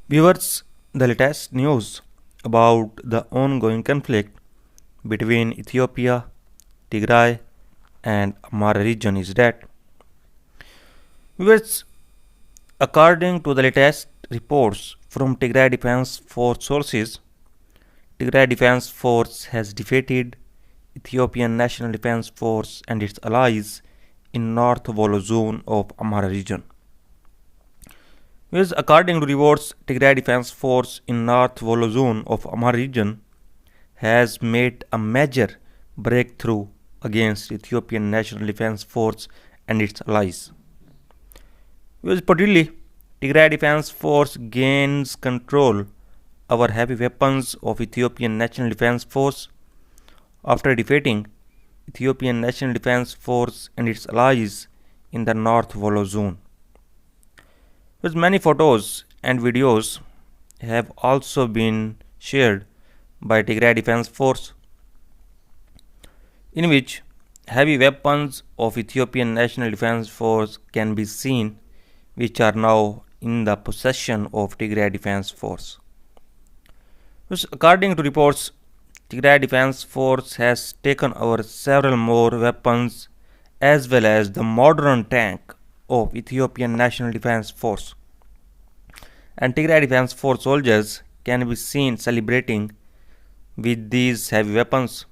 Viewers, the latest news about the ongoing conflict between Ethiopia, Tigray, and Amhara region is that viewers, according to the latest reports from Tigray Defense Force sources, Tigray Defense Force has defeated Ethiopian National Defense Force and its allies in North Volo zone of Amhara region. Whereas according to reports, Tigray Defense Force in North Volo zone of Amhara region has made a major breakthrough against Ethiopian National Defense Force and its allies. Reportedly, Tigray Defense Force gains control over heavy weapons of Ethiopian National Defense Force after defeating Ethiopian National Defense Force and its allies in the North Volo zone. With many photos and videos have also been shared by Tigray Defense Force in which heavy weapons of Ethiopian National Defense Force can be seen, which are now in the possession of Tigray Defense Force. According to reports, Tigray Defense Force has taken over several more weapons as well as the modern tank of Ethiopian National Defense Force. And Tigray Defense Force soldiers can be seen celebrating with these heavy weapons.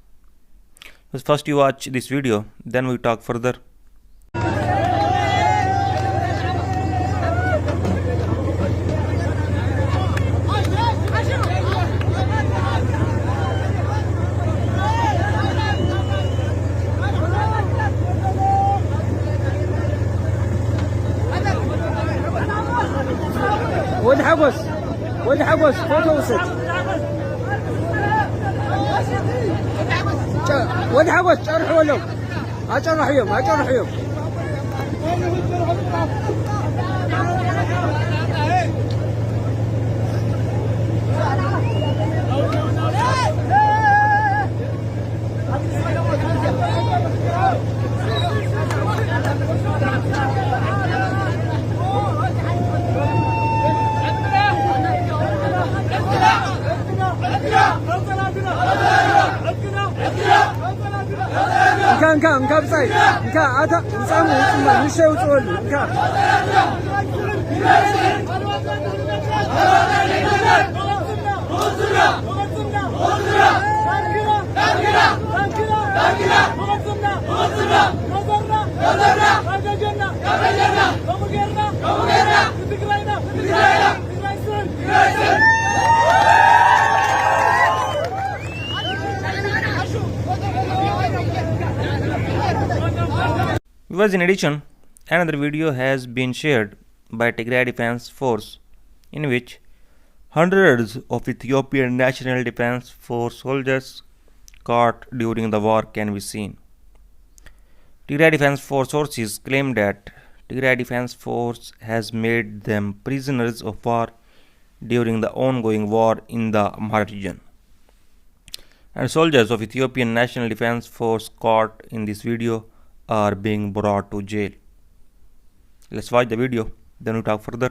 First you watch this video, then we talk further. ولد حبس فوتو وسد ولد حبس جرحوا لهم اجرحيهم እንካ ብፃይ እንካ ኣታ ንፃሙ ንሸይ ውፅወሉ እንካ In addition, another video has been shared by Tigray Defense Force in which hundreds of Ethiopian National Defense Force soldiers caught during the war can be seen. Tigray Defense Force sources claim that Tigray Defense Force has made them prisoners of war during the ongoing war in the Amhara region. And soldiers of Ethiopian National Defense Force caught in this video are being brought to jail. Let's watch the video, then we talk further.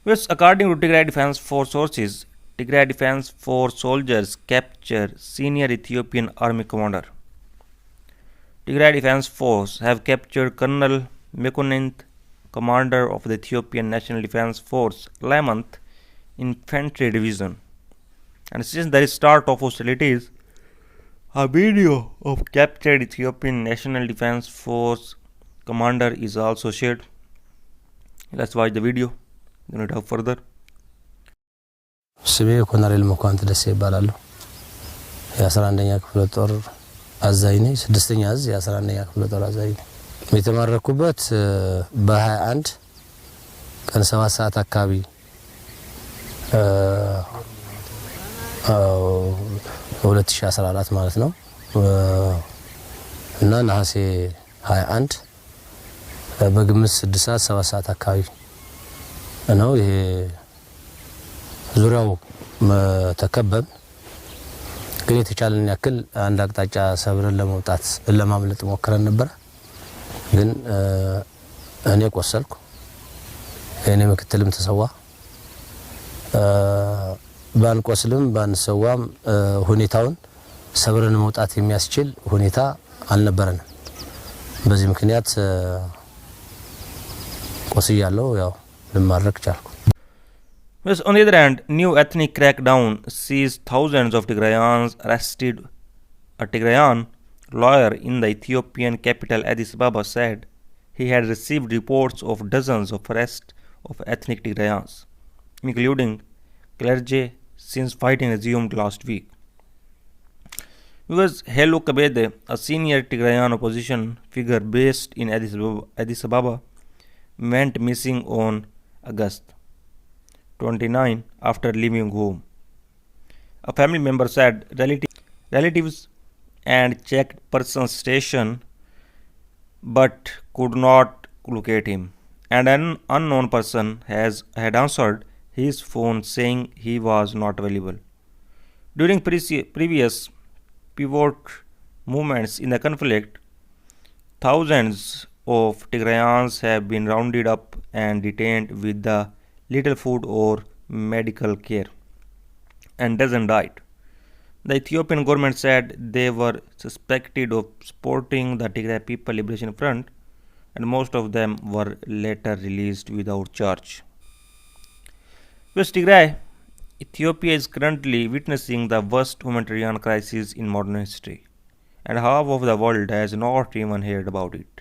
Which, according to Tigray Defense Force sources, Tigray Defense Force soldiers capture senior Ethiopian army commander. Tigray Defense Force have captured Colonel Mekonint, commander of the Ethiopian National Defense Force 11th Infantry Division. And since the start of hostilities, a video of captured Ethiopian National Defense Force commander is also shared. Let's watch the video. Then we talk further. ስሜ ኮሎኔል መኳንንት ደሴ ይባላል። የ11ኛ ክፍለ ጦር አዛዥ ነኝ። 6ኛ እዝ የ11ኛ ክፍለ ጦር አዛዥ ነኝ። የተማረኩበት በ21 ቀን 7 ሰዓት አካባቢ 2014 ማለት ነው እና ነሐሴ 21 በግምት 6 ሰዓት 7 ሰዓት አካባቢ ነው። ይሄ ዙሪያው ተከበብ ግን የተቻለን ያክል አንድ አቅጣጫ ሰብረን ለመውጣት ለማምለጥ ሞክረን ነበር። ግን እኔ ቆሰልኩ። እኔ ምክትልም ተሰዋ። ባንቆስልም ባንሰዋም ሁኔታውን ሰብረን መውጣት የሚያስችል ሁኔታ አልነበረንም። በዚህ ምክንያት ቆስያለሁ። ያው ልማረክ ቻልኩ። Yes, on the other hand, new ethnic crackdown sees thousands of Tigrayans arrested. A Tigrayan lawyer in the Ethiopian capital Addis Ababa said he had received reports of dozens of arrests of ethnic Tigrayans, including clergy, since fighting resumed last week. Because Hello Kabede, a senior Tigrayan opposition figure based in Addis Ababa, went missing on August 29 after leaving home. A family member said relatives and checked person's station but could not locate him, and an unknown person had answered his phone saying he was not available. During previous pivot movements in the conflict, thousands of Tigrayans have been rounded up and detained with the little food or medical care, and dozen died. The Ethiopian government said they were suspected of supporting the Tigray People Liberation Front, and most of them were later released without charge. West Tigray, Ethiopia is currently witnessing the worst humanitarian crisis in modern history, and half of the world has not even heard about it.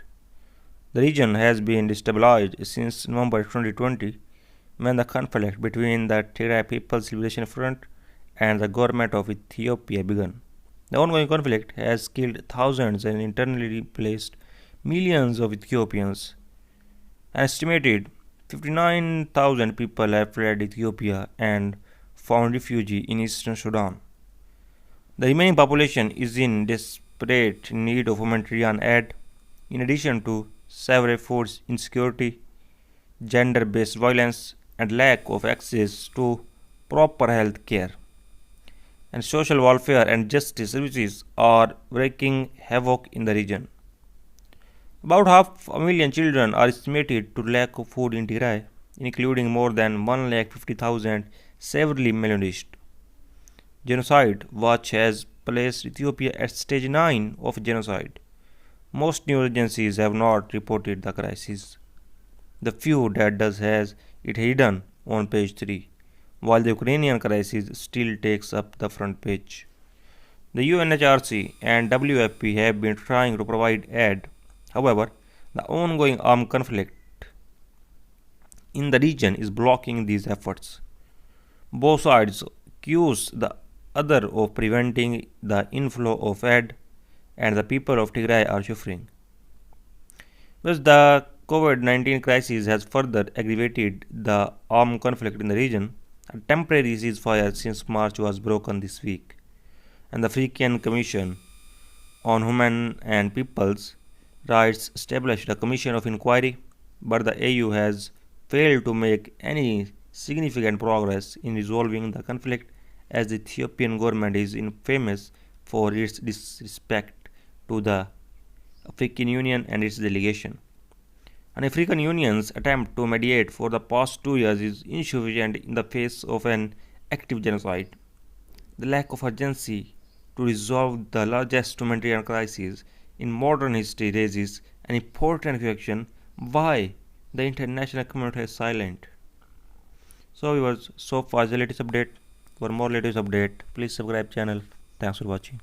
The region has been destabilized since November 2020, when the conflict between the Tigray People's Liberation Front and the government of Ethiopia began. The ongoing conflict has killed thousands and internally displaced millions of Ethiopians. An estimated 59,000 people have fled Ethiopia and found refuge in eastern Sudan. The remaining population is in desperate need of humanitarian aid, in addition to severe food insecurity, gender-based violence, and lack of access to proper health care. And social welfare and justice services are wreaking havoc in the region. About 500,000 children are estimated to lack of food in Tigray, including more than 150,000 severely malnourished. Genocide Watch has placed Ethiopia at stage 9 of genocide. Most news agencies have not reported the crisis. The few that does has it hidden on page 3, while the Ukrainian crisis still takes up the front page. The UNHRC and WFP have been trying to provide aid. However, the ongoing armed conflict in the region is blocking these efforts. Both sides accuse the other of preventing the inflow of aid, and the people of Tigray are suffering. Thus, the COVID-19 crisis has further aggravated the armed conflict in the region. A temporary ceasefire since March was broken this week, and the African Commission on Human and People's Rights established a commission of inquiry, but the AU has failed to make any significant progress in resolving the conflict, as the Ethiopian government is infamous for its disrespect to the African Union and its delegation. An African Union's attempt to mediate for the past 2 years is insufficient in the face of an active genocide. The lack of urgency to resolve the largest humanitarian crisis in modern history raises an important question: why the international community is silent? So viewers, so far the latest update. For more latest update, please subscribe channel. Thanks for watching.